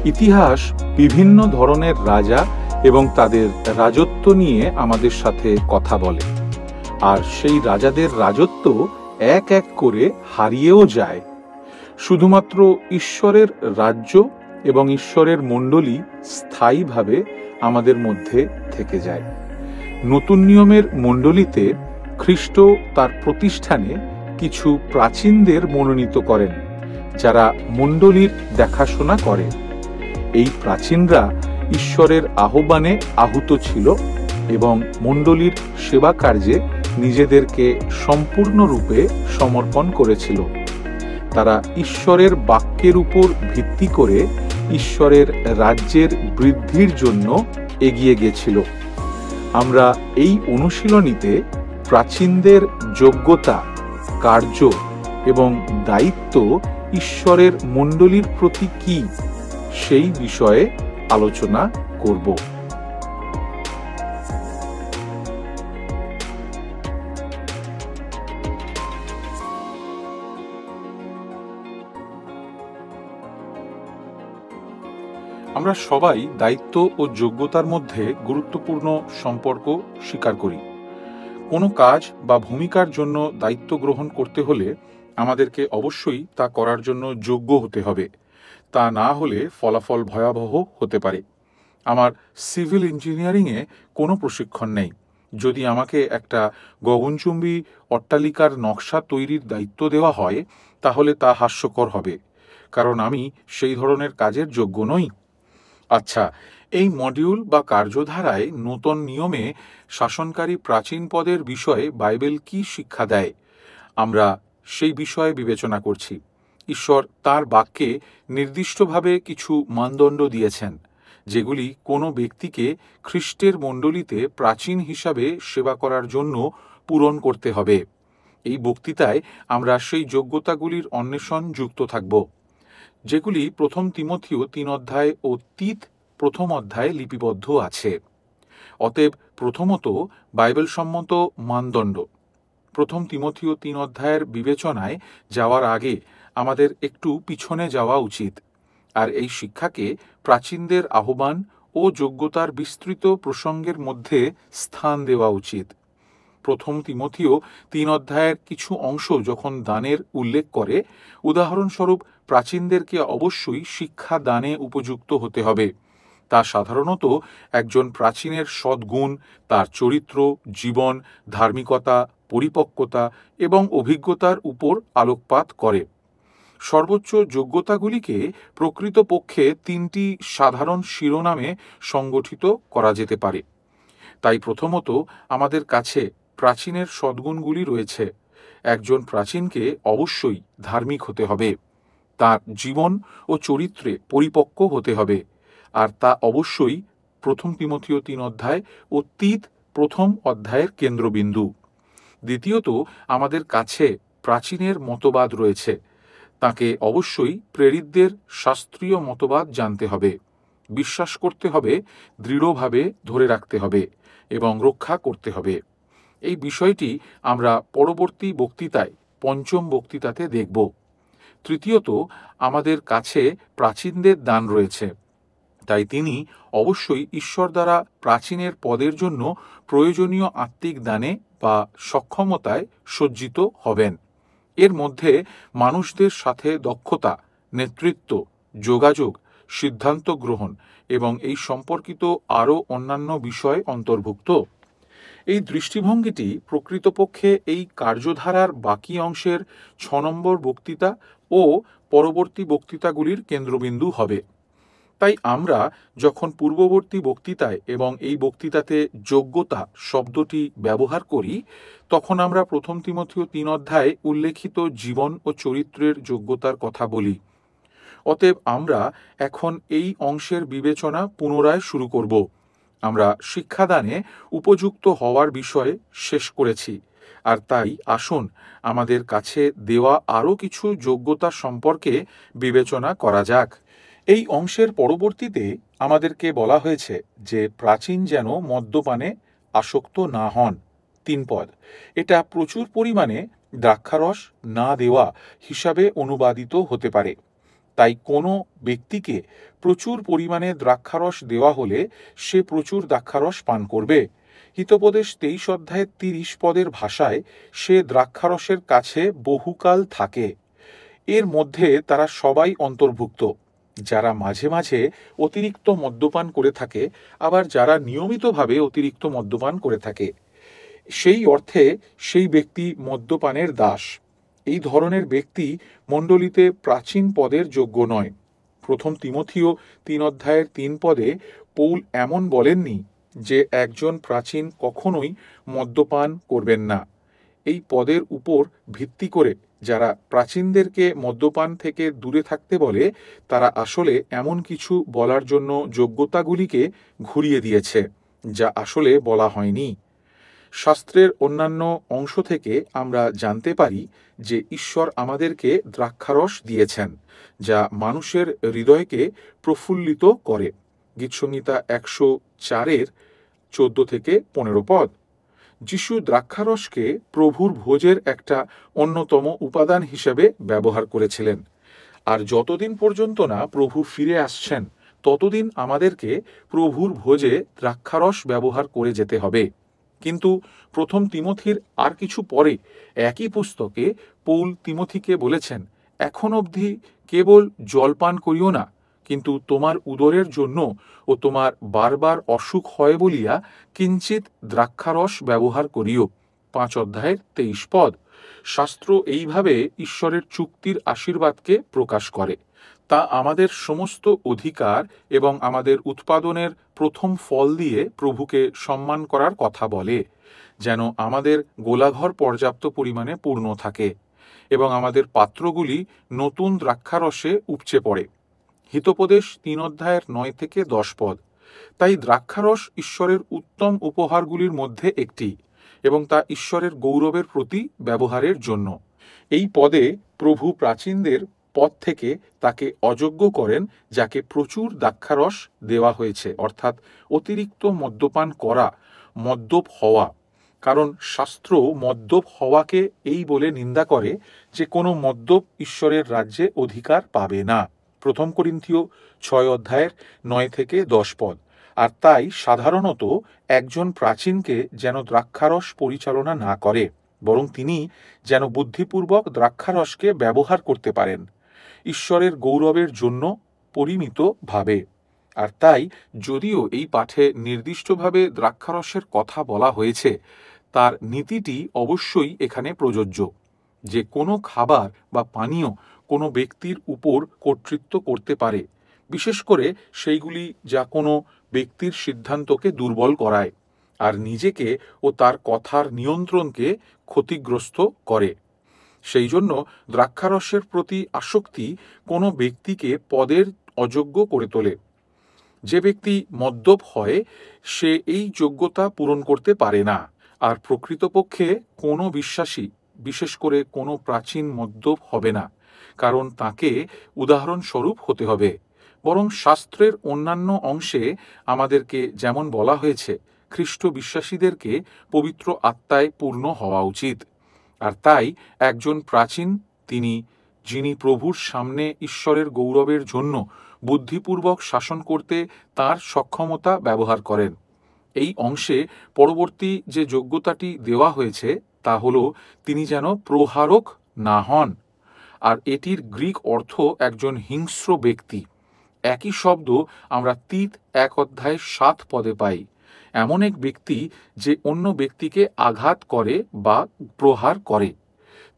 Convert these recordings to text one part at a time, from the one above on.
ইতিহাস বিভিন্ন ধরনের রাজা এবং তাদের রাজত্ব নিয়ে আমাদের সাথে কথা বলে, আর সেই রাজাদের রাজত্ব এক এক করে হারিয়েও যায়। শুধুমাত্র ঈশ্বরের রাজ্য এবং ঈশ্বরের মণ্ডলী স্থায়ীভাবে আমাদের মধ্যে থেকে যায়। নতুন নিয়মের মণ্ডলীতে খ্রিস্ট তার প্রতিষ্ঠানে কিছু প্রাচীনদের মনোনীত করেন, যারা মণ্ডলীর দেখাশোনা করে। এই প্রাচীনরা ঈশ্বরের আহ্বানে আহুত ছিল এবং মণ্ডলীর সেবা কার্যে নিজেদেরকে সম্পূর্ণরূপে সমর্পণ করেছিল। তারা ঈশ্বরের বাক্যের উপর ভিত্তি করে ঈশ্বরের রাজ্যের বৃদ্ধির জন্য এগিয়ে গেছিল। আমরা এই অনুশীলনীতে প্রাচীনদের যোগ্যতা, কার্য এবং দায়িত্ব ঈশ্বরের মণ্ডলীর প্রতি কি, সেই বিষয়ে আলোচনা করব। আমরা সবাই দায়িত্ব ও যোগ্যতার মধ্যে গুরুত্বপূর্ণ সম্পর্ক স্বীকার করি। কোনো কাজ বা ভূমিকার জন্য দায়িত্ব গ্রহণ করতে হলে আমাদেরকে অবশ্যই তা করার জন্য যোগ্য হতে হবে। তা না হলে ফলাফল ভয়াবহ হতে পারে। আমার সিভিল ইঞ্জিনিয়ারিংয়ে কোনো প্রশিক্ষণ নেই। যদি আমাকে একটা গগনচুম্বী অট্টালিকার নকশা তৈরির দায়িত্ব দেওয়া হয়, তাহলে তা হাস্যকর হবে, কারণ আমি সেই ধরনের কাজের যোগ্য নই। আচ্ছা, এই মডিউল বা কার্যধারায় নতুন নিয়মে শাসনকারী প্রাচীন পদের বিষয়ে বাইবেল কি শিক্ষা দেয়, আমরা সেই বিষয়ে বিবেচনা করছি। ঈশ্বর তার বাক্যে নির্দিষ্টভাবে কিছু মানদণ্ড দিয়েছেন, যেগুলি কোনো ব্যক্তিকে খ্রিস্টের মণ্ডলীতে প্রাচীন হিসাবে সেবা করার জন্য পূরণ করতে হবে। এই বক্তৃতায় আমরা সেই যোগ্যতাগুলির অন্বেষণ যুক্ত থাকব, যেগুলি প্রথম তিমথিও 3 অধ্যায় ও তীত 1 অধ্যায়ে লিপিবদ্ধ আছে। অতএব প্রথমত বাইবেল সম্মত মানদণ্ড। প্রথম তিমথিও 3 অধ্যায়ের বিবেচনায় যাওয়ার আগে আমাদের একটু পিছনে যাওয়া উচিত, আর এই শিক্ষাকে প্রাচীনদের আহ্বান ও যোগ্যতার বিস্তৃত প্রসঙ্গের মধ্যে স্থান দেওয়া উচিত। প্রথম তিমথিও 3 অধ্যায়ের কিছু অংশ যখন দানের উল্লেখ করে, উদাহরণস্বরূপ প্রাচীনদেরকে অবশ্যই শিক্ষা দানে উপযুক্ত হতে হবে। তা সাধারণত একজন প্রাচীনের সদ্গুণ, তার চরিত্র, জীবন, ধার্মিকতা, পরিপক্কতা এবং অভিজ্ঞতার উপর আলোকপাত করে। সর্বোচ্চ যোগ্যতাগুলিকে প্রকৃতপক্ষে 3টি সাধারণ শিরোনামে সংগঠিত করা যেতে পারে। তাই প্রথমত আমাদের কাছে প্রাচীনের সদ্গুণগুলি রয়েছে। একজন প্রাচীনকে অবশ্যই ধার্মিক হতে হবে, তার জীবন ও চরিত্রে পরিপক্ক হতে হবে, আর তা অবশ্যই প্রথম তিমথিও 3 অধ্যায় ও তীত 1 অধ্যায়ের কেন্দ্রবিন্দু। দ্বিতীয়ত আমাদের কাছে প্রাচীনের মতবাদ রয়েছে। তাকে অবশ্যই প্রেরিতদের শাস্ত্রীয় মতবাদ জানতে হবে, বিশ্বাস করতে হবে, দৃঢ়ভাবে ধরে রাখতে হবে এবং রক্ষা করতে হবে। এই বিষয়টি আমরা পরবর্তী বক্তৃতায়, 5ম বক্তৃতাতে দেখব। তৃতীয়ত আমাদের কাছে প্রাচীনদের দান রয়েছে, তাই তিনি অবশ্যই ঈশ্বর দ্বারা প্রাচীনের পদের জন্য প্রয়োজনীয় আত্মিক দানে বা সক্ষমতায় সজ্জিত হবেন। এর মধ্যে মানুষদের সাথে দক্ষতা, নেতৃত্ব, যোগাযোগ, সিদ্ধান্ত গ্রহণ এবং এই সম্পর্কিত আরও অন্যান্য বিষয় অন্তর্ভুক্ত। এই দৃষ্টিভঙ্গিটি প্রকৃতপক্ষে এই কার্যধারার বাকি অংশের 6 নম্বর বক্তৃতা ও পরবর্তী বক্তৃতাগুলির কেন্দ্রবিন্দু হবে। তাই আমরা যখন পূর্ববর্তী বক্তৃতায় এবং এই বক্তৃতাতে যোগ্যতা শব্দটি ব্যবহার করি, তখন আমরা প্রথম তিমথিও 3 অধ্যায়ে উল্লেখিত জীবন ও চরিত্রের যোগ্যতার কথা বলি। অতএব আমরা এখন এই অংশের বিবেচনা পুনরায় শুরু করব। আমরা শিক্ষাদানে উপযুক্ত হওয়ার বিষয়ে শেষ করেছি, আর তাই আসুন আমাদের কাছে দেওয়া আরও কিছু যোগ্যতা সম্পর্কে বিবেচনা করা যাক। এই অংশের পরবর্তীতে আমাদেরকে বলা হয়েছে যে প্রাচীন যেন মদ্যপানে আসক্ত না হন। 3 পদ। এটা প্রচুর পরিমাণে দ্রাক্ষারস না দেওয়া হিসাবে অনুবাদিত হতে পারে। তাই কোনো ব্যক্তিকে প্রচুর পরিমাণে দ্রাক্ষারস দেওয়া হলে সে প্রচুর দ্রাক্ষারস পান করবে। হিতোপদেশ 23 অধ্যায়ের 30 পদের ভাষায় সে দ্রাক্ষারসের কাছে বহুকাল থাকে। এর মধ্যে তারা সবাই অন্তর্ভুক্ত, যারা মাঝে মাঝে অতিরিক্ত মদ্যপান করে থাকে, আবার যারা নিয়মিতভাবে অতিরিক্ত মদ্যপান করে থাকে। সেই অর্থে সেই ব্যক্তি মদ্যপানের দাস। এই ধরনের ব্যক্তি মণ্ডলীতে প্রাচীন পদের যোগ্য নয়। প্রথম তিমথিও 3 অধ্যায়ের 3 পদে পৌল এমন বলেননি যে একজন প্রাচীন কখনোই মদ্যপান করবেন না। এই পদের উপর ভিত্তি করে যারা প্রাচীনদেরকে মদ্যপান থেকে দূরে থাকতে বলে, তারা আসলে এমন কিছু বলার জন্য যোগ্যতাগুলিকে ঘুরিয়ে দিয়েছে যা আসলে বলা হয়নি। শাস্ত্রের অন্যান্য অংশ থেকে আমরা জানতে পারি যে ঈশ্বর আমাদেরকে দ্রাক্ষারস দিয়েছেন, যা মানুষের হৃদয়কে প্রফুল্লিত করে। গীতসংহিতা 104-এর 14-15 পদ। যিশু দ্রাক্ষারসকে প্রভুর ভোজের একটা অন্যতম উপাদান হিসেবে ব্যবহার করেছিলেন। আর যতদিন পর্যন্ত না প্রভু ফিরে আসছেন, ততদিন আমাদেরকে প্রভুর ভোজে দ্রাক্ষারস ব্যবহার করে যেতে হবে। কিন্তু প্রথম তিমথির আর কিছু পরে একই পুস্তকে পৌল তিমথিকে বলেছেন, এখন অবধি কেবল জলপান করিও না, কিন্তু তোমার উদরের জন্য ও তোমার বারবার অসুখ হয় বলিয়া কিঞ্চিত দ্রাক্ষারস ব্যবহার করিও। 5 অধ্যায়ের 23 পদ। শাস্ত্র এইভাবে ঈশ্বরের চুক্তির আশীর্বাদকে প্রকাশ করে। তা আমাদের সমস্ত অধিকার এবং আমাদের উৎপাদনের প্রথম ফল দিয়ে প্রভুকে সম্মান করার কথা বলে, যেন আমাদের গোলাঘর পর্যাপ্ত পরিমাণে পূর্ণ থাকে এবং আমাদের পাত্রগুলি নতুন দ্রাক্ষারসে উপচে পড়ে। হিতোপদেশ 3 অধ্যায়ের 9-10 পদ। তাই দ্রাক্ষারস ঈশ্বরের উত্তম উপহারগুলির মধ্যে একটি, এবং তা ঈশ্বরের গৌরবের প্রতি ব্যবহারের জন্য। এই পদে প্রভু প্রাচীনদের পদ থেকে তাকে অযোগ্য করেন, যাকে প্রচুর দ্রাক্ষারস দেওয়া হয়েছে, অর্থাৎ অতিরিক্ত মদ্যপান করা, মদ্যপ হওয়া। কারণ শাস্ত্র মদ্যপ হওয়াকে এই বলে নিন্দা করে যে কোনো মদ্যপ ঈশ্বরের রাজ্যে অধিকার পাবে না। প্রথম করিন্থীয় 6 অধ্যায়ের 9-10 পদ। আর তাই সাধারণত একজন প্রাচীনকে যেন দ্রাক্ষারস পরিচালনা না করে, বরং তিনি যেন বুদ্ধিপূর্বক দ্রাক্ষারসকে ব্যবহার করতে পারেন ঈশ্বরের গৌরবের জন্য পরিমিতভাবে। আর তাই যদিও এই পাঠে নির্দিষ্টভাবে দ্রাক্ষারসের কথা বলা হয়েছে, তার নীতিটি অবশ্যই এখানে প্রযোজ্য যে কোনো খাবার বা পানীয় কোনো ব্যক্তির উপর কর্তৃত্ব করতে পারে, বিশেষ করে সেইগুলি যা কোনো ব্যক্তির সিদ্ধান্তকে দুর্বল করায় আর নিজেকে ও তার কথার নিয়ন্ত্রণকে ক্ষতিগ্রস্ত করে। সেই জন্য দ্রাক্ষারসের প্রতি আসক্তি কোনো ব্যক্তিকে পদের অযোগ্য করে তোলে। যে ব্যক্তি মদ্যপ হয় সে এই যোগ্যতা পূরণ করতে পারে না। আর প্রকৃতপক্ষে কোনো বিশ্বাসী, বিশেষ করে কোনো প্রাচীন মদ্যপ হবে না, কারণ তাকে উদাহরণস্বরূপ হতে হবে। বরং শাস্ত্রের অন্যান্য অংশে আমাদেরকে যেমন বলা হয়েছে, খ্রিস্ট বিশ্বাসীদেরকে পবিত্র আত্মায় পূর্ণ হওয়া উচিত। আর তাই একজন প্রাচীন তিনি, যিনি প্রভুর সামনে ঈশ্বরের গৌরবের জন্য বুদ্ধিপূর্বক শাসন করতে তার সক্ষমতা ব্যবহার করেন। এই অংশে পরবর্তী যে যোগ্যতাটি দেওয়া হয়েছে তা হল তিনি যেন প্রহারক না হন। আর এটির গ্রিক অর্থ একজন হিংস্র ব্যক্তি। একই শব্দ আমরা তীত 1 অধ্যায় 7 পদে পাই। এমন এক ব্যক্তি যে অন্য ব্যক্তিকে আঘাত করে বা প্রহার করে।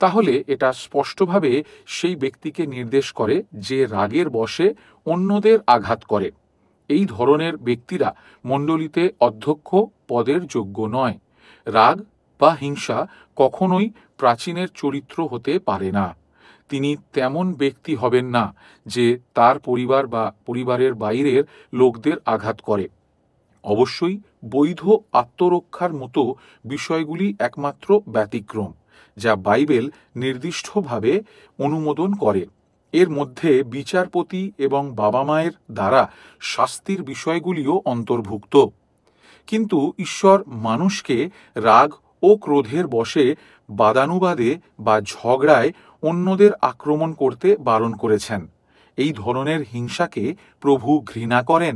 তাহলে এটা স্পষ্টভাবে সেই ব্যক্তিকে নির্দেশ করে যে রাগের বশে অন্যদের আঘাত করে। এই ধরনের ব্যক্তিরা মণ্ডলীতে অধ্যক্ষ পদের যোগ্য নয়। রাগ বা হিংসা কখনোই প্রাচীনের চরিত্র হতে পারে না। তিনি তেমন ব্যক্তি হবেন না যে তার পরিবার বা পরিবারের বাইরের লোকদের আঘাত করে। অবশ্যই বৈধ আত্মরক্ষার মতো বিষয়গুলি একমাত্র ব্যতিক্রম, যা বাইবেল নির্দিষ্টভাবে অনুমোদন করে। এর মধ্যে বিচারপতি এবং বাবা মায়ের দ্বারা শাস্তির বিষয়গুলিও অন্তর্ভুক্ত। কিন্তু ঈশ্বর মানুষকে রাগ ও ক্রোধের বশে বাদানুবাদে বা ঝগড়ায় অন্যদের আক্রমণ করতে বারণ করেছেন। এই ধরনের হিংসাকে প্রভু ঘৃণা করেন।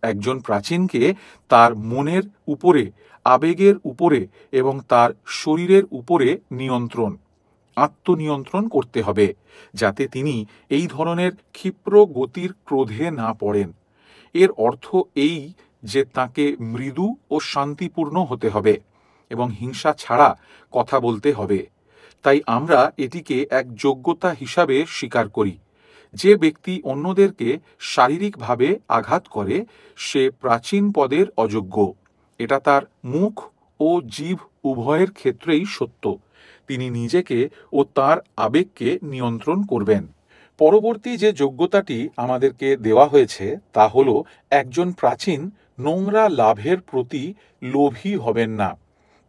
একজন প্রাচীনকে তার মনের উপরে, আবেগের উপরে এবং তার শরীরের উপরে আত্মনিয়ন্ত্রণ করতে হবে, যাতে তিনি এই ধরনের ক্ষিপ্র গতির ক্রোধে না পড়েন। এর অর্থ এই যে তাকে মৃদু ও শান্তিপূর্ণ হতে হবে এবং হিংসা ছাড়া কথা বলতে হবে। তাই আমরা এটিকে এক যোগ্যতা হিসাবে স্বীকার করি। যে ব্যক্তি অন্যদেরকে শারীরিকভাবে আঘাত করে সে প্রাচীন পদের অযোগ্য। এটা তার মুখ ও জিভ উভয়ের ক্ষেত্রেই সত্য। তিনি নিজেকে ও তার আবেগকে নিয়ন্ত্রণ করবেন। পরবর্তী যে যোগ্যতাটি আমাদেরকে দেওয়া হয়েছে তা হল একজন প্রাচীন নোংরা লাভের প্রতি লোভী হবেন না।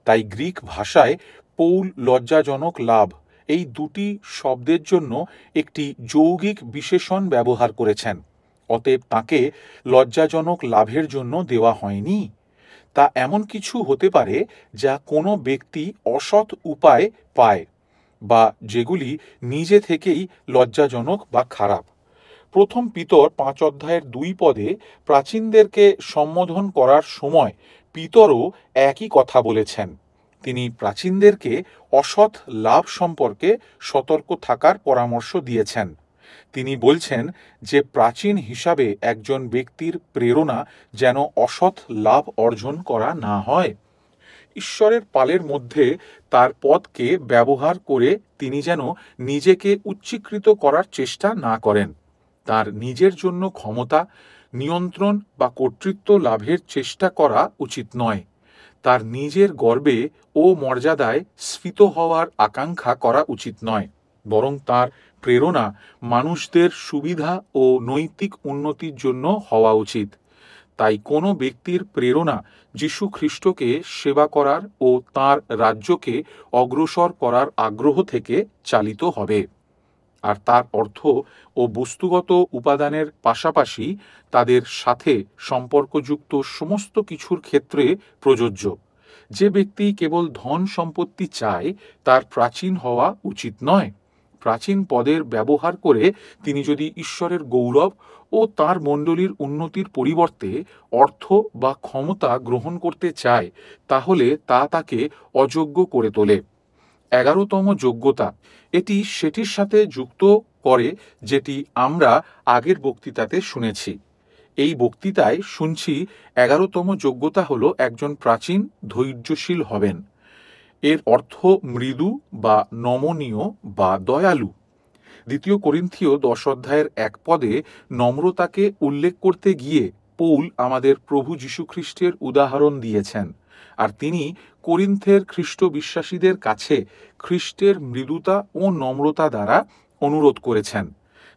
তাই গ্রিক ভাষায় পৌল লজ্জাজনক লাভ এই দুটি শব্দের জন্য একটি যৌগিক বিশেষণ ব্যবহার করেছেন। অতএব তাকে লজ্জাজনক লাভের জন্য দেওয়া হয়নি। তা এমন কিছু হতে পারে যা কোনো ব্যক্তি অসৎ উপায় পায় বা যেগুলি নিজে থেকেই লজ্জাজনক বা খারাপ। প্রথম পিতর 5 অধ্যায়ের 2 পদে প্রাচীনদেরকে সম্বোধন করার সময় পিতরও একই কথা বলেছেন। তিনি প্রাচীনদেরকে অসৎ লাভ সম্পর্কে সতর্ক থাকার পরামর্শ দিয়েছেন। তিনি বলছেন যে প্রাচীন হিসাবে একজন ব্যক্তির প্রেরণা যেন অসৎ লাভ অর্জন করা না হয়। ঈশ্বরের পালের মধ্যে তার পদকে ব্যবহার করে তিনি যেন নিজেকে উচ্চীকৃত করার চেষ্টা না করেন। তার নিজের জন্য ক্ষমতা, নিয়ন্ত্রণ বা কর্তৃত্ব লাভের চেষ্টা করা উচিত নয়। তার নিজের গর্বে ও মর্যাদায় স্ফীত হওয়ার আকাঙ্ক্ষা করা উচিত নয়, বরং তার প্রেরণা মানুষদের সুবিধা ও নৈতিক উন্নতির জন্য হওয়া উচিত। তাই কোনো ব্যক্তির প্রেরণা যীশু খ্রিস্টকে সেবা করার ও তাঁর রাজ্যকে অগ্রসর করার আগ্রহ থেকে চালিত হবে। আর তার অর্থ ও বস্তুগত উপাদানের পাশাপাশি তাদের সাথে সম্পর্কযুক্ত সমস্ত কিছুর ক্ষেত্রে প্রযোজ্য। যে ব্যক্তি কেবল ধন সম্পত্তি চায় তার প্রাচীন হওয়া উচিত নয়। প্রাচীন পদের ব্যবহার করে তিনি যদি ঈশ্বরের গৌরব ও তার মণ্ডলীর উন্নতির পরিবর্তে অর্থ বা ক্ষমতা গ্রহণ করতে চায় তাহলে তা তাকে অযোগ্য করে তোলে। 11তম যোগ্যতা, এটি সেটির সাথে যুক্ত করে যেটি আমরা আগের বক্তৃতাতে শুনেছি। এই বক্তৃতায় শুনছি 11তম যোগ্যতা হলো একজন প্রাচীন ধৈর্যশীল হবেন। এর অর্থ মৃদু বা নমনীয় বা দয়ালু। 2 কোরিন্থীয় 10 অধ্যায়ের 1 পদে নম্রতাকে উল্লেখ করতে গিয়ে পৌল আমাদের প্রভু যীশু খ্রিস্টের উদাহরণ দিয়েছেন, আর তিনি কোরিন্থের খ্রিস্ট বিশ্বাসীদের কাছে খ্রিস্টের মৃদুতা ও নম্রতা দ্বারা অনুরোধ করেছেন।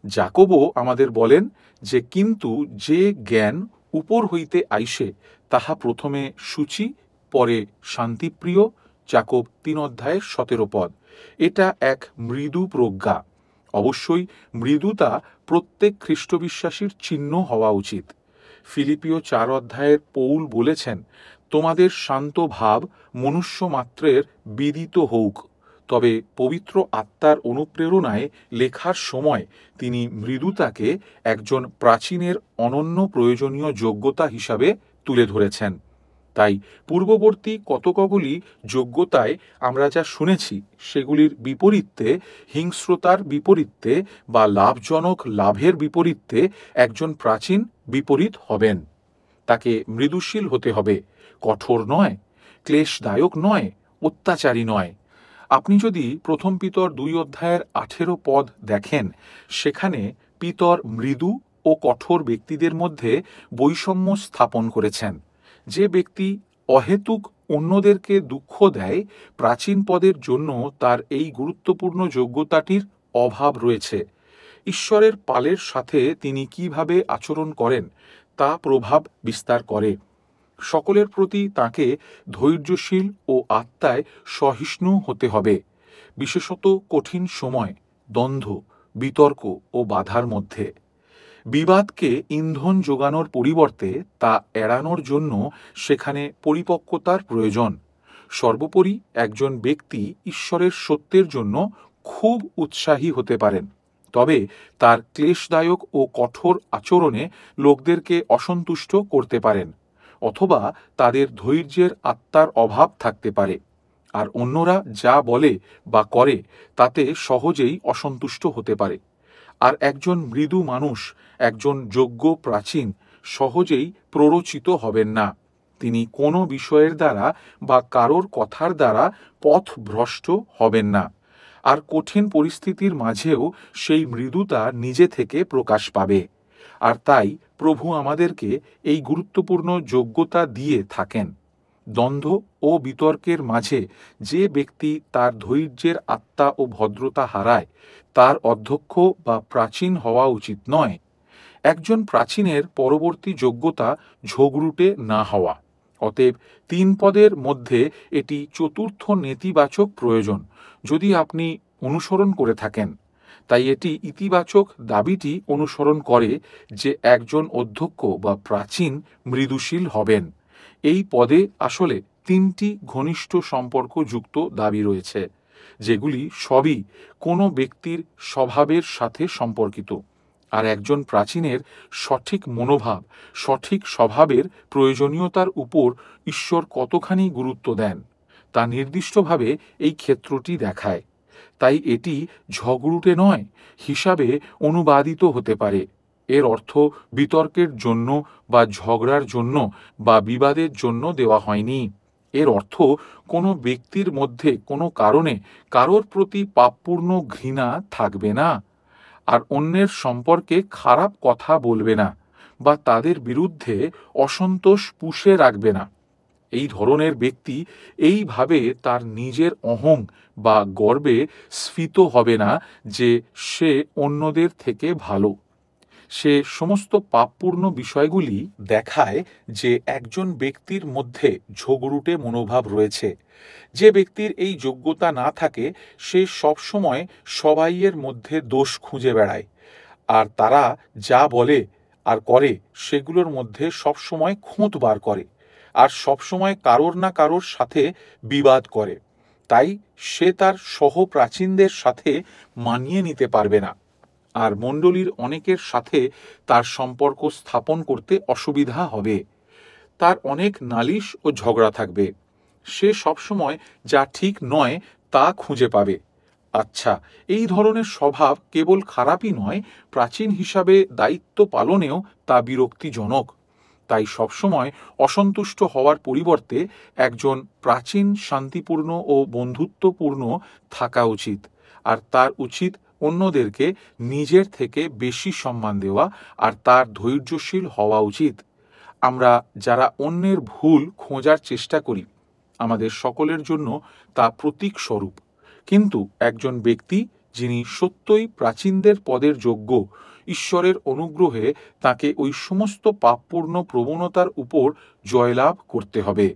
যাকোবও আমাদের বলেন যে কিন্তু যে জ্ঞান উপর হইতে আইসে তাহা প্রথমে সূচি, পরে শান্তিপ্রিয়। যাকোব 3 অধ্যায়ের 17 পদ। এটা এক মৃদু প্রজ্ঞা। অবশ্যই মৃদুতা প্রত্যেক খ্রিস্টবিশ্বাসীর চিহ্ন হওয়া উচিত। ফিলিপিও 4 অধ্যায়ের পৌল বলেছেন, তোমাদের শান্ত ভাব মনুষ্য মাত্রের বিদিত হউক। তবে পবিত্র আত্মার অনুপ্রেরণায় লেখার সময় তিনি মৃদুতাকে একজন প্রাচীনের অনন্য প্রয়োজনীয় যোগ্যতা হিসাবে তুলে ধরেছেন। তাই পূর্ববর্তী কতকগুলি যোগ্যতায় আমরা যা শুনেছি সেগুলির বিপরীতে, হিংস্রতার বিপরীতে বা লাভজনক লাভের বিপরীতে একজন প্রাচীন বিপরীত হবেন। তাকে মৃদুশীল হতে হবে, কঠোর নয়, ক্লেশদায়ক নয়, অত্যাচারী নয়। আপনি যদি প্রথম পিতর 2 অধ্যায়ের 18 পদ দেখেন, সেখানে পিতর মৃদু ও কঠোর ব্যক্তিদের মধ্যে বৈষম্য স্থাপন করেছেন। যে ব্যক্তি অহেতুক অন্যদেরকে দুঃখ দেয়, প্রাচীন পদের জন্য তার এই গুরুত্বপূর্ণ যোগ্যতাটির অভাব রয়েছে। ঈশ্বরের পালের সাথে তিনি কিভাবে আচরণ করেন তা প্রভাব বিস্তার করে। সকলের প্রতি তাকে ধৈর্যশীল ও আত্মায় সহিষ্ণু হতে হবে, বিশেষত কঠিন সময়, দ্বন্দ্ব, বিতর্ক ও বাধার মধ্যে। বিবাদকে ইন্ধন যোগানোর পরিবর্তে তা এড়ানোর জন্য সেখানে পরিপক্কতার প্রয়োজন। সর্বোপরি একজন ব্যক্তি ঈশ্বরের সত্যের জন্য খুব উৎসাহী হতে পারেন, তবে তার ক্লেশদায়ক ও কঠোর আচরণে লোকদেরকে অসন্তুষ্ট করতে পারেন, অথবা তাদের ধৈর্যের আত্মার অভাব থাকতে পারে, আর অন্যরা যা বলে বা করে তাতে সহজেই অসন্তুষ্ট হতে পারে। আর একজন মৃদু মানুষ, একজন যোগ্য প্রাচীন, সহজেই প্ররোচিত হবেন না। তিনি কোনো বিষয়ের দ্বারা বা কারোর কথার দ্বারা পথভ্রষ্ট হবেন না। আর কঠিন পরিস্থিতির মাঝেও সেই মৃদুতা নিজে থেকে প্রকাশ পাবে। আর তাই প্রভু আমাদেরকে এই গুরুত্বপূর্ণ যোগ্যতা দিয়ে থাকেন। দ্বন্দ্ব ও বিতর্কের মাঝে যে ব্যক্তি তার ধৈর্যের আত্মা ও ভদ্রতা হারায়, তার অধ্যক্ষ বা প্রাচীন হওয়া উচিত নয়। একজন প্রাচীনের পরবর্তী যোগ্যতা ঝগড়ুটে না হওয়া। অতএব 3 পদের মধ্যে এটি চতুর্থ নেতিবাচক প্রয়োজন যদি আপনি অনুসরণ করে থাকেন। তাই এটি ইতিবাচক দাবিটি অনুসরণ করে যে একজন অধ্যক্ষ বা প্রাচীন মৃদুশীল হবেন। এই পদে আসলে 3টি ঘনিষ্ঠ সম্পর্কযুক্ত দাবি রয়েছে, যেগুলি সবই কোনো ব্যক্তির স্বভাবের সাথে সম্পর্কিত। আর একজন প্রাচীনের সঠিক মনোভাব, সঠিক স্বভাবের প্রয়োজনীয়তার উপর ঈশ্বর কতখানি গুরুত্ব দেন তা নির্দিষ্টভাবে এই ক্ষেত্রটি দেখায়। তাই এটি ঝগড়ুটে নয় হিসাবে অনুবাদিত হতে পারে। এর অর্থ বিতর্কের জন্য বা ঝগড়ার জন্য বা বিবাদের জন্য দেওয়া হয়নি। এর অর্থ কোনো ব্যক্তির মধ্যে কোনো কারণে কারোর প্রতি পাপপূর্ণ ঘৃণা থাকবে না, আর অন্যের সম্পর্কে খারাপ কথা বলবে না বা তাদের বিরুদ্ধে অসন্তোষ পুষে রাখবে না। এই ধরনের ব্যক্তি এইভাবে তার নিজের অহং বা গর্বে স্ফীত হবে না যে সে অন্যদের থেকে ভালো। সে সমস্ত পাপপূর্ণ বিষয়গুলি দেখায় যে একজন ব্যক্তির মধ্যে ঝগড়ুটে মনোভাব রয়েছে। যে ব্যক্তির এই যোগ্যতা না থাকে সে সবসময় সবাইয়ের মধ্যে দোষ খুঁজে বেড়ায়, আর তারা যা বলে আর করে সেগুলোর মধ্যে সবসময় খুঁত বার করে, আর সবসময় কারোর না কারোর সাথে বিবাদ করে। তাই সে তার সহপ্রাচীনদের সাথে মানিয়ে নিতে পারবে না, আর মণ্ডলীর অনেকের সাথে তার সম্পর্ক স্থাপন করতে অসুবিধা হবে। তার অনেক নালিশ ও ঝগড়া থাকবে। সে সবসময় যা ঠিক নয় তা খুঁজে পাবে। আচ্ছা, এই ধরনের স্বভাব কেবল খারাপই নয়, প্রাচীন হিসাবে দায়িত্ব পালনেও তা বিরক্তিজনক। তাই সবসময় অসন্তুষ্ট হওয়ার পরিবর্তে একজন প্রাচীন শান্তিপূর্ণ ও বন্ধুত্বপূর্ণ থাকা উচিত, আর তার উচিত অন্যদেরকে নিজের থেকে বেশি সম্মান দেওয়া, আর তার ধৈর্যশীল হওয়া উচিত। আমরা যারা অন্যের ভুল খোঁজার চেষ্টা করি, আমাদের সকলের জন্য তা প্রতীক স্বরূপ। কিন্তু একজন ব্যক্তি যিনি সত্যই প্রাচীনদের পদের যোগ্য, ঈশ্বরের অনুগ্রহে তাকে ওই সমস্ত পাপপূর্ণ প্রবণতার উপর জয়লাভ করতে হবে।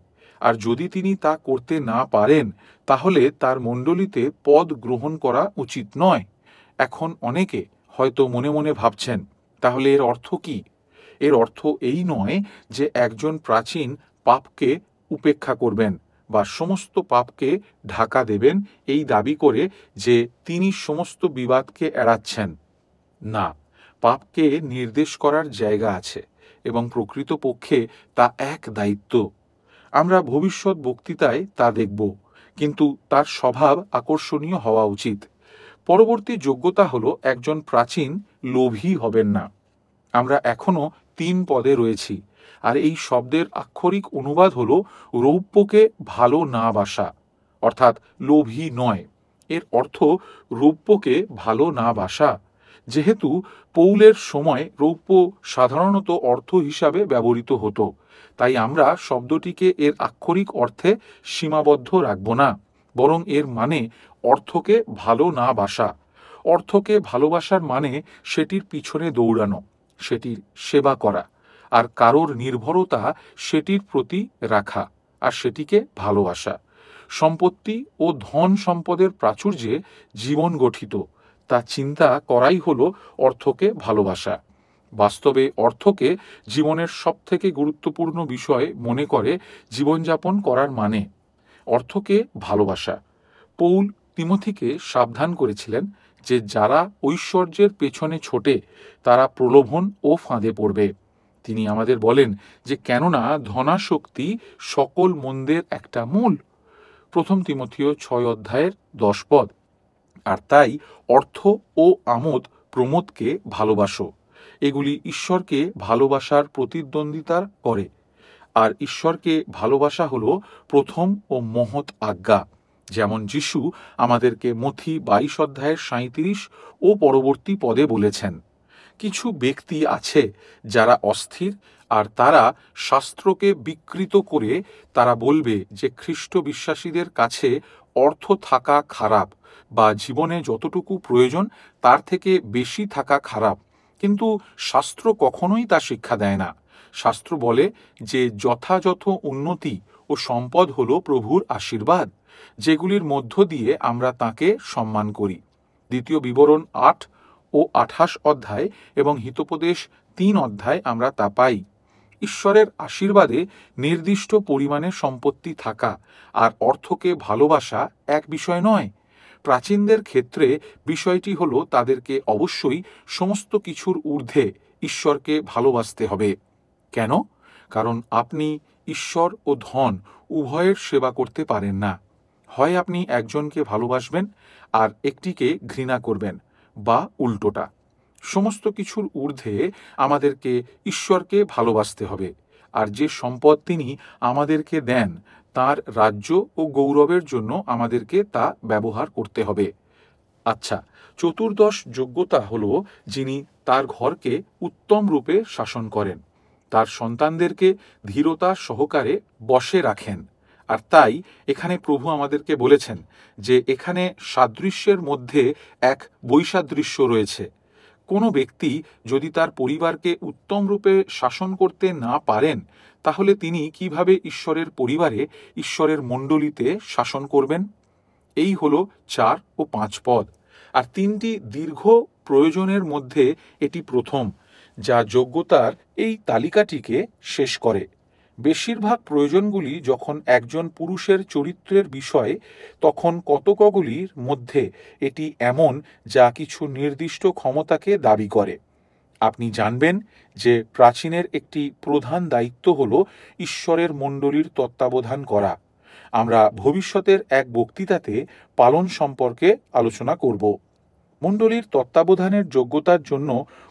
আর যদি তিনি তা করতে না পারেন, তাহলে তার মণ্ডলীতে পদ গ্রহণ করা উচিত নয়। এখন অনেকে হয়তো মনে মনে ভাবছেন, তাহলে এর অর্থ কি? এর অর্থ এই নয় যে একজন প্রাচীন পাপকে উপেক্ষা করবেন বা সমস্ত পাপকে ঢাকা দেবেন এই দাবি করে যে তিনি সমস্ত বিবাদকে এড়াচ্ছেন। না, পাপকে নির্দেশ করার জায়গা আছে এবং প্রকৃতপক্ষে তা এক দায়িত্ব। আমরা ভবিষ্যৎ বক্তৃতায় তা দেখব, কিন্তু তার স্বভাব আকর্ষণীয় হওয়া উচিত। পরবর্তী যোগ্যতা হলো একজন প্রাচীন লোভী হবেন না। আমরা এখনো 3 পদে রয়েছি, আর এই শব্দের আক্ষরিক অনুবাদ হলো রৌপ্যকে ভালো না বাসা, অর্থাৎ লোভী নয়। এর অর্থ রৌপ্যকে ভালো না বাসা। যেহেতু পৌলের সময় রৌপ্য সাধারণত অর্থ হিসাবে ব্যবহৃত হতো, তাই আমরা শব্দটিকে এর আক্ষরিক অর্থে সীমাবদ্ধ রাখব না, বরং এর মানে অর্থকে ভালো না বাসা। অর্থকে ভালোবাসার মানে সেটির পিছনে দৌড়ানো, সেটির সেবা করা, আর কারোর নির্ভরতা সেটির প্রতি রাখা, আর সেটিকে ভালোবাসা। সম্পত্তি ও ধন সম্পদের প্রাচুর্যে জীবন গঠিত, তা চিন্তা করাই হলো অর্থকে ভালোবাসা। বাস্তবে অর্থকে জীবনের সবথেকে গুরুত্বপূর্ণ বিষয় মনে করে জীবনযাপন করার মানে অর্থকে ভালোবাসা। পৌল তিমোথীকে সাবধান করেছিলেন যে যারা ঐশ্বর্যের পেছনে ছোটে তারা প্রলোভন ও ফাঁদে পড়বে। তিনি আমাদের বলেন যে কেননা ধনাশক্তি সকল মন্দের একটা মূল। ১ তিমথিও ৬ অধ্যায়ের ১০ পদ। আর তাই অর্থ ও আমোদ প্রমোদকে ভালোবাসো, এগুলি ঈশ্বরকে ভালোবাসার প্রতিদ্বন্দ্বিতা করে। আর ঈশ্বরকে ভালোবাসা হলো প্রথম ও মহৎ আজ্ঞা, যেমন যিশু আমাদেরকে মথি ২২ অধ্যায়ের ৩৭ ও পরবর্তী পদে বলেছেন। কিছু ব্যক্তি আছে যারা অস্থির, আর তারা শাস্ত্রকে বিকৃত করে তারা বলবে যে খ্রিস্ট বিশ্বাসীদের কাছে অর্থ থাকা খারাপ, বা জীবনে যতটুকু প্রয়োজন তার থেকে বেশি থাকা খারাপ। কিন্তু শাস্ত্র কখনোই তা শিক্ষা দেয় না। শাস্ত্র বলে যে যথাযথ উন্নতি ও সম্পদ হলো প্রভুর আশীর্বাদ, যেগুলির মধ্য দিয়ে আমরা তাকে সম্মান করি। ২ বিবরণ ৮ ও ২৮ অধ্যায় এবং হিতোপদেশ ৩ অধ্যায় আমরা তা পাই। ঈশ্বরের আশীর্বাদে নির্দিষ্ট পরিমাণে সম্পত্তি থাকা আর অর্থকে ভালোবাসা এক বিষয় নয়। প্রাচীনদের ক্ষেত্রে বিষয়টি হলো তাদেরকে অবশ্যই সমস্ত কিছুর ঊর্ধ্বে ঈশ্বরকে ভালোবাসতে হবে। কেন? কারণ আপনি ঈশ্বর ও ধন উভয়ের সেবা করতে পারেন না। হয় আপনি একজনকে ভালোবাসবেন আর একটিকে ঘৃণা করবেন, বা উল্টোটা। সমস্ত কিছুর ঊর্ধ্বে আমাদেরকে ঈশ্বরকে ভালোবাসতে হবে, আর যে সম্পদ তিনি আমাদেরকে দেন তার রাজ্য ও গৌরবের জন্য আমাদেরকে তা ব্যবহার করতে হবে। আচ্ছা, চতুর্দশ যোগ্যতা হলো যিনি তার ঘরকে উত্তম রূপে শাসন করেন, তার সন্তানদেরকে ধীরতা সহকারে বশে রাখেন। আর তাই এখানে প্রভু আমাদেরকে বলেছেন যে এখানে সাদৃশ্যের মধ্যে এক বৈসাদৃশ্য রয়েছে। কোনো ব্যক্তি যদি তার পরিবারকে উত্তম রূপে শাসন করতে না পারেন, তাহলে তিনি কিভাবে ঈশ্বরের পরিবারে, ঈশ্বরের মণ্ডলীতে শাসন করবেন? এই হলো ৪ ও ৫ পদ। আর ৩টি দীর্ঘ প্রয়োজনের মধ্যে এটি প্রথম, যা যোগ্যতার এই তালিকাটিকে শেষ করে। বেশিরভাগ প্রয়োজনগুলি যখন একজন পুরুষের চরিত্রের বিষয়, তখন কতকগুলির মধ্যে এটি এমন যা কিছু নির্দিষ্ট ক্ষমতাকে দাবি করে। আপনি জানবেন যে প্রাচীনের একটি প্রধান দায়িত্ব হল ঈশ্বরের মণ্ডলীর তত্ত্বাবধান করা। আমরা ভবিষ্যতের এক বক্তৃতাতে পালন সম্পর্কে আলোচনা করব। মণ্ডলীর তত্ত্বাবধানের যোগ্যতার জন্য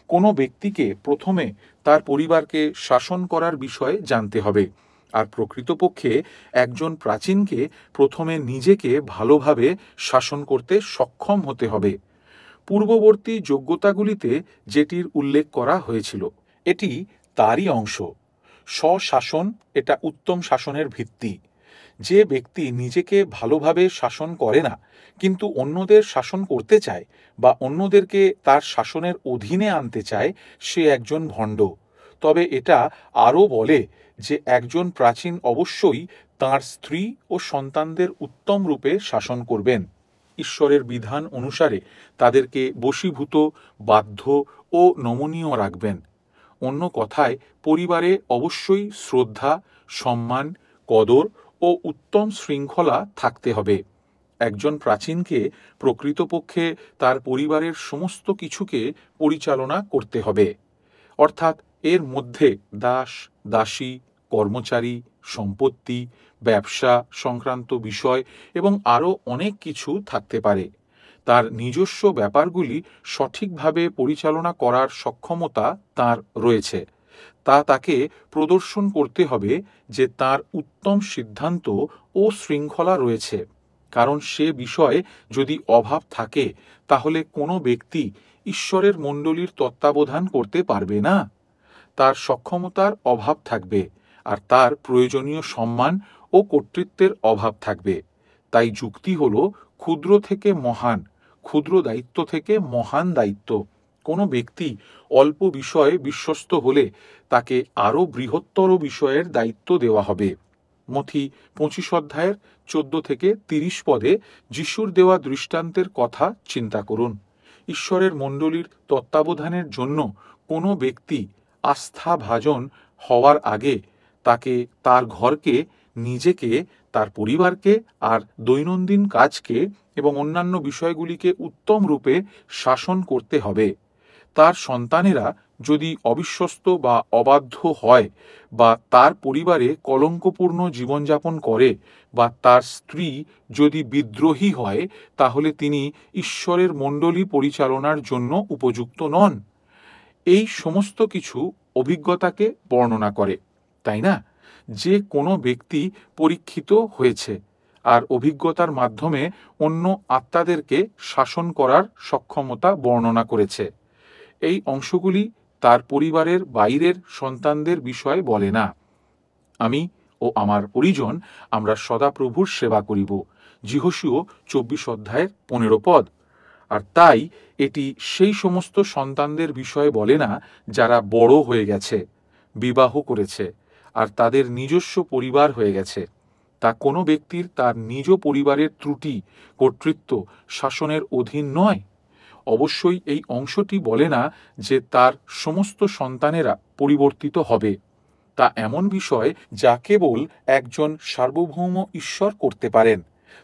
কোনো ব্যক্তিকে প্রথমে তার পরিবারকে শাসন করার বিষয়ে জানতে হবে। আর প্রকৃতপক্ষে একজন প্রাচীনকে প্রথমে নিজেকে ভালোভাবে শাসন করতে সক্ষম হতে হবে। পূর্ববর্তী যোগ্যতাগুলিতে যেটির উল্লেখ করা হয়েছিল, এটি তারই অংশ। স্বশাসন, এটা উত্তম শাসনের ভিত্তি। যে ব্যক্তি নিজেকে ভালোভাবে শাসন করে না, কিন্তু অন্যদের শাসন করতে চায় বা অন্যদেরকে তার শাসনের অধীনে আনতে চায়, সে একজন ভণ্ড। তবে এটা আরও বলে যে একজন প্রাচীন অবশ্যই তাঁর স্ত্রী ও সন্তানদের উত্তম রূপে শাসন করবেন, ঈশ্বরের বিধান অনুসারে তাদেরকে বশীভূত, বাধ্য ও নমনীয় রাখবেন। অন্য কথায়, পরিবারে অবশ্যই শ্রদ্ধা, সম্মান, কদর ও উত্তম শৃঙ্খলা থাকতে হবে। একজন প্রাচীনকে প্রকৃতপক্ষে তার পরিবারের সমস্ত কিছুকে পরিচালনা করতে হবে, অর্থাৎ এর মধ্যে দাস, দাসী, কর্মচারী, সম্পত্তি, ব্যবসা সংক্রান্ত বিষয় এবং আরও অনেক কিছু থাকতে পারে। তার নিজস্ব ব্যাপারগুলি সঠিকভাবে পরিচালনা করার সক্ষমতা তার রয়েছে। তা তাকে প্রদর্শন করতে হবে যে তার উত্তম সিদ্ধান্ত ও শৃঙ্খলা রয়েছে, কারণ সে বিষয়ে যদি অভাব থাকে তাহলে কোনো ব্যক্তি ঈশ্বরের মণ্ডলীর তত্ত্বাবধান করতে পারবে না। তার সক্ষমতার অভাব থাকবে, আর তার প্রয়োজনীয় সম্মান ও কর্তৃত্বের অভাব থাকবে। তাই যুক্তি হল ক্ষুদ্র থেকে মহান, ক্ষুদ্র দায়িত্ব থেকে মহান দায়িত্ব। কোনো ব্যক্তি অল্প বিষয়ে বিশ্বস্ত হলে তাকে আরও বৃহত্তর বিষয়ের দায়িত্ব দেওয়া হবে। মথি ২৫ অধ্যায়ের ১৪ থেকে ৩০ পদে যিশুর দেওয়া দৃষ্টান্তের কথা চিন্তা করুন। ঈশ্বরের মণ্ডলীর তত্ত্বাবধানের জন্য কোনো ব্যক্তি আস্থাভাজন হওয়ার আগে তাকে তার ঘরকে নিজেকে, তার পরিবারকে আর দৈনন্দিন কাজকে এবং অন্যান্য বিষয়গুলিকে উত্তম রূপে শাসন করতে হবে। তার সন্তানেরা যদি অবিশ্বস্ত বা অবাধ্য হয় বা তার পরিবারে কলঙ্কপূর্ণ জীবনযাপন করে বা তার স্ত্রী যদি বিদ্রোহী হয়, তাহলে তিনি ঈশ্বরের মণ্ডলী পরিচালনার জন্য উপযুক্ত নন। এই সমস্ত কিছু অভিজ্ঞতাকে বর্ণনা করে, তাই না? যে কোনো ব্যক্তি পরীক্ষিত হয়েছে আর অভিজ্ঞতার মাধ্যমে অন্য আত্মাদেরকে শাসন করার সক্ষমতা বর্ণনা করেছে। এই অংশগুলি তার পরিবারের বাইরের সন্তানদের বিষয়ে বলে না। আমি ও আমার পরিজন আমরা সদা প্রভুর সেবা করিব, যিহোশূয় 24 অধ্যায়ের 15 পদ। আর তাই এটি সেই সমস্ত সন্তানদের বিষয়ে বলে না যারা বড় হয়ে গেছে, বিবাহ করেছে আর তাদের নিজস্ব পরিবার হয়ে গেছে। তা কোনো ব্যক্তির তার নিজ পরিবারের ত্রুটি, কর্তৃত্ব, শাসনের অধীন নয়। অবশ্যই এই অংশটি বলে না যে তার সমস্ত সন্তানেরা পরিবর্তিত হবে। তা এমন বিষয় যা কেবল একজন সার্বভৌম ঈশ্বর করতে পারেন।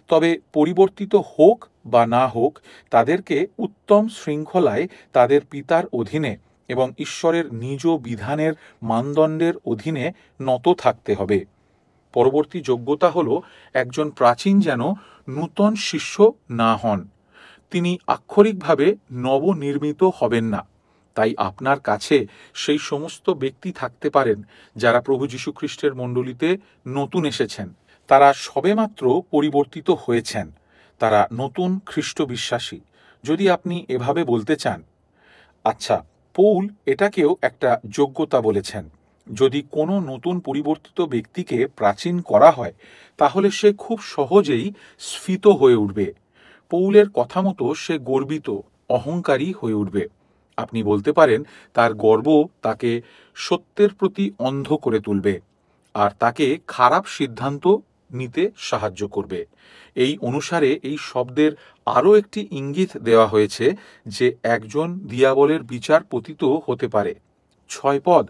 তবে পরিবর্তিত হোক বা না হোক, তাদেরকে উত্তম শৃঙ্খলায় তাদের পিতার অধীনে এবং ঈশ্বরের নিজ বিধানের মানদণ্ডের অধীনে নত থাকতে হবে। পরবর্তী যোগ্যতা হল একজন প্রাচীন যেন নূতন শিষ্য না হন। তিনি আক্ষরিকভাবে নবনির্মিত হবেন না। তাই আপনার কাছে সেই সমস্ত ব্যক্তি থাকতে পারেন যারা প্রভু যীশু খ্রিস্টের মণ্ডলীতে নতুন এসেছেন। তারা সবেমাত্র পরিবর্তিত হয়েছেন, তারা নতুন খ্রিস্ট বিশ্বাসী, যদি আপনি এভাবে বলতে চান। আচ্ছা, পৌল এটাকেও একটা যোগ্যতা বলেছেন। যদি কোনো নতুন পরিবর্তিত ব্যক্তিকে প্রাচীন করা হয়, তাহলে সে খুব সহজেই স্ফীত হয়ে উঠবে। পৌলের কথা মতো সে গর্বিত, অহংকারী হয়ে উঠবে। আপনি বলতে পারেন তার গর্ব তাকে সত্যের প্রতি অন্ধ করে তুলবে আর তাকে খারাপ সিদ্ধান্ত নিতে সাহায্য করবে। এই অনুসারে এই শব্দের আরও একটি ইঙ্গিত দেওয়া হয়েছে যে একজন দিয়াবলের বিচার পতিত হতে পারে। 6 পদ,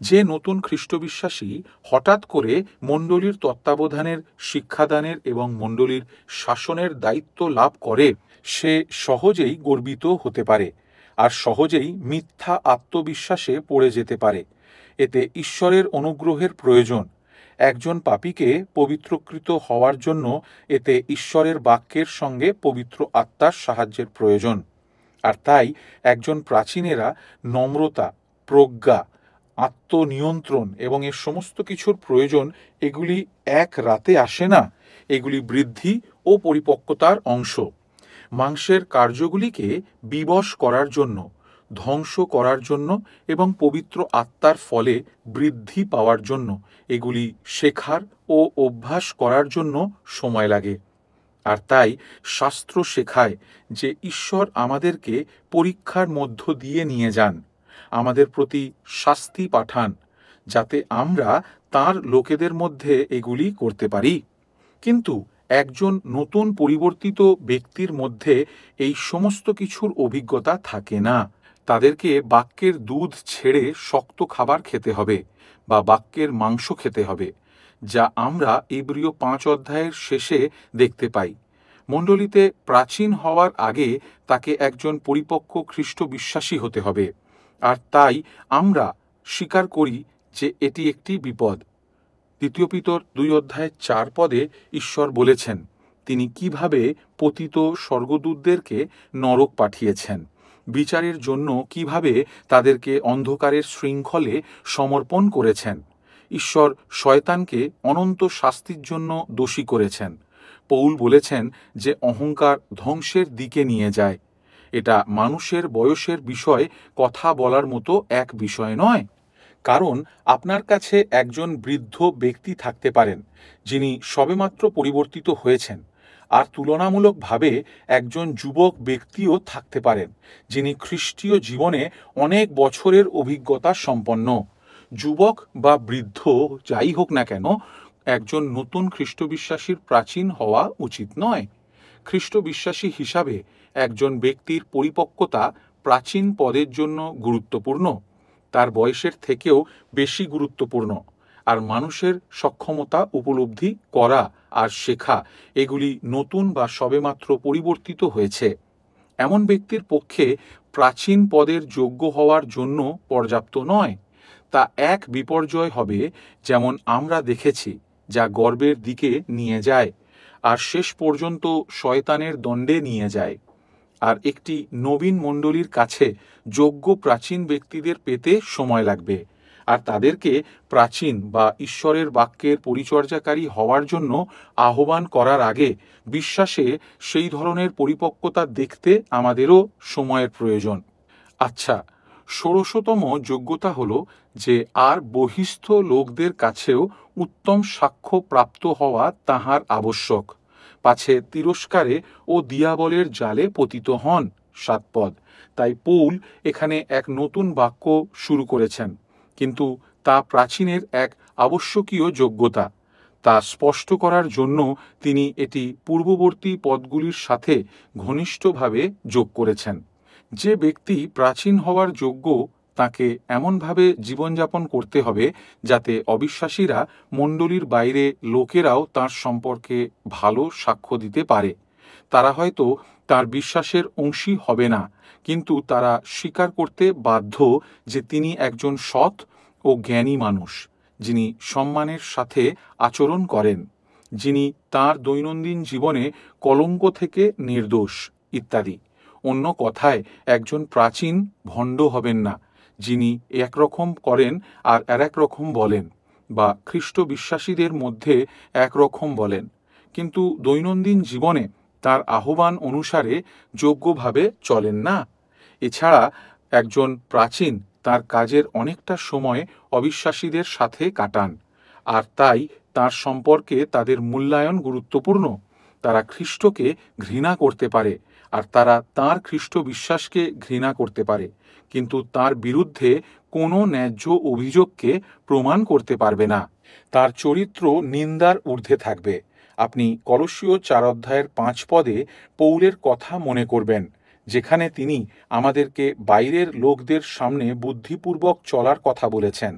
যে নতুন খ্রিস্টবিশ্বাসী হঠাৎ করে মণ্ডলীর তত্ত্বাবধানের, শিক্ষাদানের এবং মণ্ডলীর শাসনের দায়িত্ব লাভ করে, সে সহজেই গর্বিত হতে পারে আর সহজেই মিথ্যা আত্মবিশ্বাসে পড়ে যেতে পারে। এতে ঈশ্বরের অনুগ্রহের প্রয়োজন। একজন পাপীকে পবিত্রকৃত হওয়ার জন্য এতে ঈশ্বরের বাক্যের সঙ্গে পবিত্র আত্মার সাহায্যের প্রয়োজন। আর তাই একজন প্রাচীনেরা নম্রতা, প্রজ্ঞা, আত্মনিয়ন্ত্রণ এবং এর সমস্ত কিছুর প্রয়োজন। এগুলি এক রাতে আসে না, এগুলি বৃদ্ধি ও পরিপক্কতার অংশ। মাংসের কার্যগুলিকে বিবশ করার জন্য, ধ্বংস করার জন্য এবং পবিত্র আত্মার ফলে বৃদ্ধি পাওয়ার জন্য এগুলি শেখার ও অভ্যাস করার জন্য সময় লাগে। আর তাই শাস্ত্র শেখায় যে ঈশ্বর আমাদেরকে পরীক্ষার মধ্য দিয়ে নিয়ে যান, আমাদের প্রতি শাস্তি পাঠান, যাতে আমরা তার লোকেদের মধ্যে এগুলি করতে পারি। কিন্তু একজন নতুন পরিবর্তিত ব্যক্তির মধ্যে এই সমস্ত কিছুর অভিজ্ঞতা থাকে না। তাদেরকে বাক্যের দুধ ছেড়ে শক্ত খাবার খেতে হবে বা বাক্যের মাংস খেতে হবে, যা আমরা ইব্রিয় 5 অধ্যায়ের শেষে দেখতে পাই। মণ্ডলীতে প্রাচীন হওয়ার আগে তাকে একজন পরিপক্ক খ্রিস্ট বিশ্বাসী হতে হবে। আর তাই আমরা স্বীকার করি যে এটি একটি বিপদ। 2 পিতর 2 অধ্যায় 4 পদে ঈশ্বর বলেছেন তিনি কিভাবে পতিত স্বর্গদূতদেরকে নরক পাঠিয়েছেন, বিচারের জন্য কিভাবে তাদেরকে অন্ধকারের শৃঙ্খলে সমর্পণ করেছেন। ঈশ্বর শয়তানকে অনন্ত শাস্তির জন্য দোষী করেছেন। পৌল বলেছেন যে অহংকার ধ্বংসের দিকে নিয়ে যায়। এটা মানুষের বয়সের বিষয় কথা বলার মতো এক বিষয় নয়। কারণ আপনার কাছে একজন বৃদ্ধ ব্যক্তি থাকতে পারেন যিনি সবেমাত্র পরিবর্তিত হয়েছেন, আর তুলনামূলকভাবে একজন যুবক ব্যক্তিও থাকতে পারেন যিনি খ্রিস্টীয় জীবনে অনেক বছরের অভিজ্ঞতা সম্পন্ন। যুবক বা বৃদ্ধ যাই হোক না কেন, একজন নতুন খ্রিস্টবিশ্বাসীর প্রাচীন হওয়া উচিত নয়। খ্রিস্টবিশ্বাসী হিসাবে একজন ব্যক্তির পরিপক্কতা প্রাচীন পদের জন্য গুরুত্বপূর্ণ, তার বয়সের থেকেও বেশি গুরুত্বপূর্ণ। আর মানুষের সক্ষমতা উপলব্ধি করা আর শেখা এগুলি নতুন বা সবেমাত্র পরিবর্তিত হয়েছে। এমন ব্যক্তির পক্ষে প্রাচীন পদের যোগ্য হওয়ার জন্য পর্যাপ্ত নয়। তা এক বিপর্যয় হবে, যেমন আমরা দেখেছি, যা গর্বের দিকে নিয়ে যায় আর শেষ পর্যন্ত শয়তানের দণ্ডে নিয়ে যায়। আর একটি নবীন মণ্ডলীর কাছে যোগ্য প্রাচীন ব্যক্তিদের পেতে সময় লাগবে, আর তাদেরকে প্রাচীন বা ঈশ্বরের বাক্যের পরিচর্যাকারী হওয়ার জন্য আহ্বান করার আগে বিশ্বাসে সেই ধরনের পরিপক্কতা দেখতে আমাদেরও সময়ের প্রয়োজন। আচ্ছা, ষোড়শতম যোগ্যতা হল যে আর বহিস্থ লোকদের কাছেও উত্তম সাক্ষ্য প্রাপ্ত হওয়া তাহার আবশ্যক, পাছে তিরস্কারে ও দিয়াবলের জালে পতিত হন। 7 পদ। তাই পৌল এখানে এক নতুন বাক্য শুরু করেছেন, কিন্তু তা প্রাচীনের এক আবশ্যকীয় যোগ্যতা। তা স্পষ্ট করার জন্য তিনি এটি পূর্ববর্তী পদগুলির সাথে ঘনিষ্ঠভাবে যোগ করেছেন। যে ব্যক্তি প্রাচীন হওয়ার যোগ্য, তাকে এমনভাবে জীবনযাপন করতে হবে যাতে অবিশ্বাসীরা মণ্ডলীর বাইরে লোকেরাও তার সম্পর্কে ভালো সাক্ষ্য দিতে পারে। তারা হয়তো তার বিশ্বাসের অংশী হবে না, কিন্তু তারা স্বীকার করতে বাধ্য যে তিনি একজন সৎ ও জ্ঞানী মানুষ, যিনি সম্মানের সাথে আচরণ করেন, যিনি তার দৈনন্দিন জীবনে কলঙ্ক থেকে নির্দোষ ইত্যাদি। অন্য কথায়, একজন প্রাচীন ভণ্ড হবেন না, যিনি একরকম করেন আর আরেক রকম বলেন, বা খ্রিস্ট বিশ্বাসীদের মধ্যে একরকম বলেন, কিন্তু দৈনন্দিন জীবনে তার আহ্বান অনুসারে যোগ্যভাবে চলেন না। এছাড়া একজন প্রাচীন তার কাজের অনেকটা সময় অবিশ্বাসীদের সাথে কাটান, আর তাই তার সম্পর্কে তাদের মূল্যায়ন গুরুত্বপূর্ণ। তারা খ্রিস্টকে ঘৃণা করতে পারে, আর তারা তাঁর খ্রিস্ট বিশ্বাসকে ঘৃণা করতে পারে, কিন্তু তার বিরুদ্ধে কোনো ন্যায্য অভিযোগকে প্রমাণ করতে পারবে না। তার চরিত্র নিন্দার ঊর্ধ্বে থাকবে। আপনি কলস্যীয় 4 অধ্যায়ের 5 পদে পৌলের কথা মনে করবেন, যেখানে তিনি আমাদেরকে বাইরের লোকদের সামনে বুদ্ধিপূর্বক চলার কথা বলেছেন।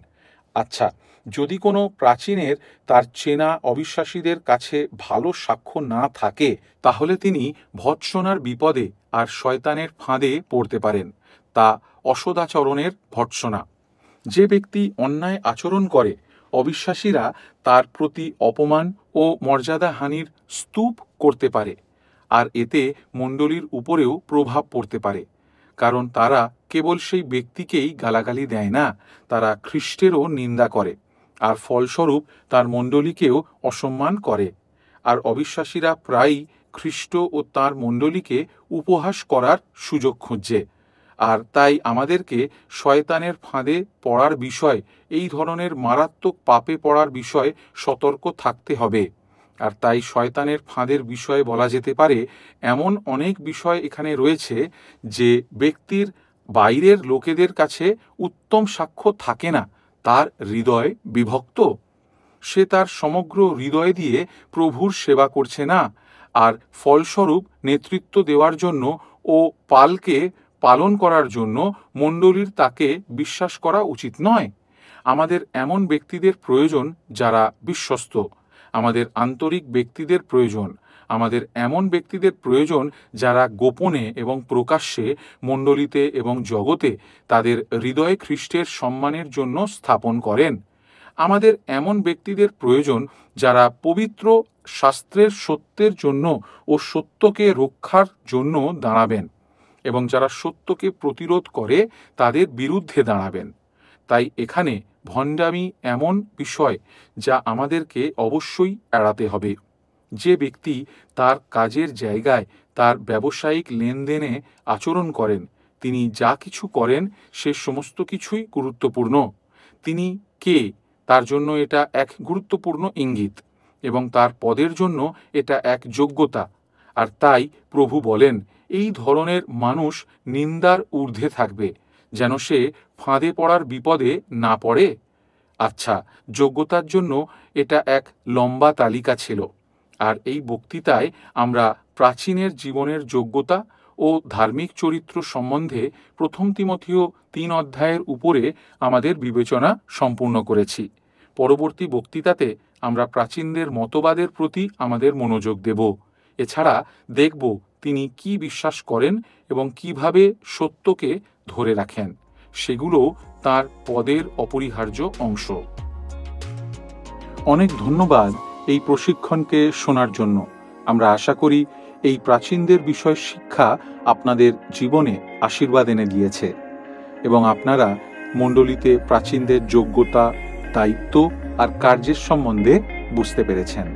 আচ্ছা, যদি কোনো প্রাচীনের তার চেনা অবিশ্বাসীদের কাছে ভালো সাক্ষ্য না থাকে, তাহলে তিনি ভৎসনার বিপদে আর শয়তানের ফাঁদে পড়তে পারেন। তা অসদাচরণের ভৎসনা। যে ব্যক্তি অন্যায় আচরণ করে, অবিশ্বাসীরা তার প্রতি অপমান ও মর্যাদাহানির স্তূপ করতে পারে, আর এতে মণ্ডলীর উপরেও প্রভাব পড়তে পারে, কারণ তারা কেবল সেই ব্যক্তিকেই গালাগালি দেয় না, তারা খ্রিস্টেরও নিন্দা করে, আর ফলস্বরূপ তার মণ্ডলীকেও অসম্মান করে। আর অবিশ্বাসীরা প্রায়ই খ্রিস্ট ও তার মণ্ডলীকে উপহাস করার সুযোগ খুঁজছে। আর তাই আমাদেরকে শয়তানের ফাঁদে পড়ার বিষয়, এই ধরনের মারাত্মক পাপে পড়ার বিষয় সতর্ক থাকতে হবে। আর তাই শয়তানের ফাঁদের বিষয়ে বলা যেতে পারে, এমন অনেক বিষয় এখানে রয়েছে যে ব্যক্তির বাইরের লোকেদের কাছে উত্তম সাক্ষ্য থাকে না, তার হৃদয় বিভক্ত। সে তার সমগ্র হৃদয় দিয়ে প্রভুর সেবা করছে না, আর ফলস্বরূপ নেতৃত্ব দেওয়ার জন্য ও পালকে পালন করার জন্য মণ্ডলীর তাকে বিশ্বাস করা উচিত নয়। আমাদের এমন ব্যক্তিদের প্রয়োজন যারা বিশ্বস্ত। আমাদের আন্তরিক ব্যক্তিদের প্রয়োজন। আমাদের এমন ব্যক্তিদের প্রয়োজন যারা গোপনে এবং প্রকাশ্যে মণ্ডলীতে এবং জগতে তাদের হৃদয়ে খ্রিস্টের সম্মানের জন্য স্থাপন করেন। আমাদের এমন ব্যক্তিদের প্রয়োজন যারা পবিত্র শাস্ত্রের সত্যের জন্য ও সত্যকে রক্ষার জন্য দাঁড়াবেন, এবং যারা সত্যকে প্রতিরোধ করে তাদের বিরুদ্ধে দাঁড়াবেন। তাই এখানে ভণ্ডামি এমন বিষয় যা আমাদেরকে অবশ্যই এড়াতে হবে। যে ব্যক্তি তার কাজের জায়গায় তার ব্যবসায়িক লেনদেনে আচরণ করেন, তিনি যা কিছু করেন সে সমস্ত কিছুই গুরুত্বপূর্ণ। তিনি কে, তার জন্য এটা এক গুরুত্বপূর্ণ ইঙ্গিত, এবং তার পদের জন্য এটা এক যোগ্যতা। আর তাই প্রভু বলেন, এই ধরনের মানুষ নিন্দার ঊর্ধ্বে থাকবে, যেন সে ফাঁদে পড়ার বিপদে না পড়ে। আচ্ছা, যোগ্যতার জন্য এটা এক লম্বা তালিকা ছিল, আর এই বক্তৃতায় আমরা প্রাচীনের জীবনের যোগ্যতা ও ধার্মিক চরিত্র সম্বন্ধে 1 তিমথিও 3 অধ্যায়ের উপরে আমাদের বিবেচনা সম্পূর্ণ করেছি। পরবর্তী বক্তৃতাতে আমরা প্রাচীনদের মতবাদের প্রতি আমাদের মনোযোগ দেব। এছাড়া দেখব তিনি কি বিশ্বাস করেন এবং কিভাবে সত্যকে ধরে রাখেন। সেগুলো তার পদের অপরিহার্য অংশ। অনেক ধন্যবাদ এই প্রশিক্ষণকে শোনার জন্য। আমরা আশা করি এই প্রাচীনদের বিষয় শিক্ষা আপনাদের জীবনে আশীর্বাদ এনে দিয়েছে এবং আপনারা মণ্ডলীতে প্রাচীনদের যোগ্যতা, দায়িত্ব আর কার্যের সম্বন্ধে বুঝতে পেরেছেন।